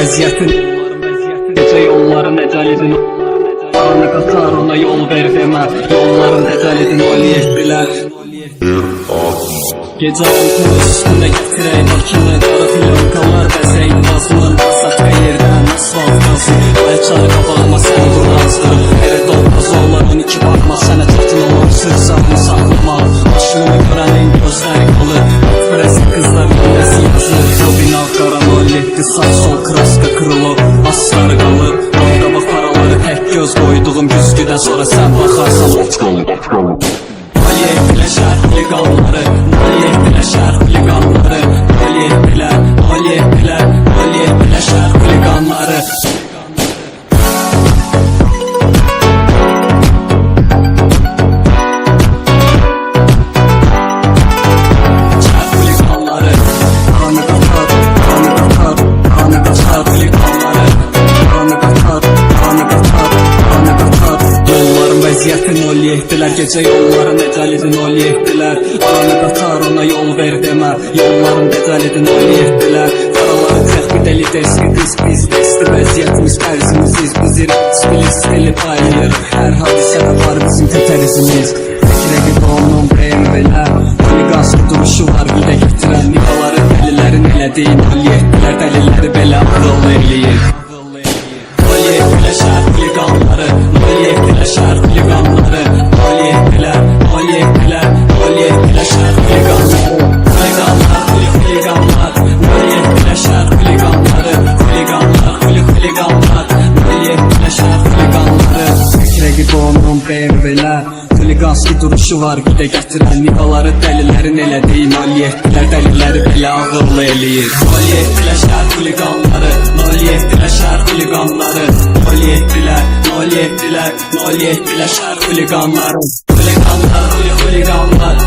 vəziyyətin gecə yolların əcəlidin Qarnı qatar ona yol ver demə Yolların əcəlidin oliyetdilər Gecə altını üstündə gətirək makini Qara filankalar bəzək bazını Saçqa yerdən asfalt qazı Ayçar qabağıma sən qurazdırım Ərə dolmaz onların iki baxma Sənə çətin olan sırsağını saxlamaq Başını görənin gözləri qalır Fırəsi qızlar gündəsi yazır Robina qaramolletdi sağ sol kraska kırılır Aslar qalır Qabaq paraları tək göz qoyduğum güzgüdən sonra sən baxarsan Oliyetdilər şəhər xuliqanları Oliyetdilər şəhər xuliqanları Oliyetdilər şəhər xuliqanları Vəziyyətin oliyetdilər Gecə yolların əcəlidin oliyetdilər Aranı qatar ona yol ver demə Yolların əcəlidin oliyetdilər Qaraları təxbid elidir Biz vəziyyətimiz ərzimiziz Bizim stili paylayır Hər hadisədə var bizim tətərizimiz Təkrəqib onun BMW-lər Oliqanski duruşu var güdə gətirən Nikaları dəlilərin elədiyin oliyetdilər Dəliləri belə ağıl eləyir Oliyetdilər şəhər xuliqanları Oliyetdilər şəhər xuliqanları Oliyetdilər şəhər xuliqanları Xuliqanlar, xuliqanlar Oliyetdilər şəhər xuliqanları Xuliqanlar, xuliqanlar Oliyetdilər şəhər xuliqanları Fikrəqib onun BMW-lər Oliqanski duruşu var güdə gətirən Nikaları dəlilərin elədiyin Oliyetdilər dəliləri belə ağırlı eləyir Oliyetdilər şəhər xuliqanları Oliyetdilər şəhər xuliqanları Oliyetdilər şəhər xuliqanları Xuliqanlar, xuliqanlar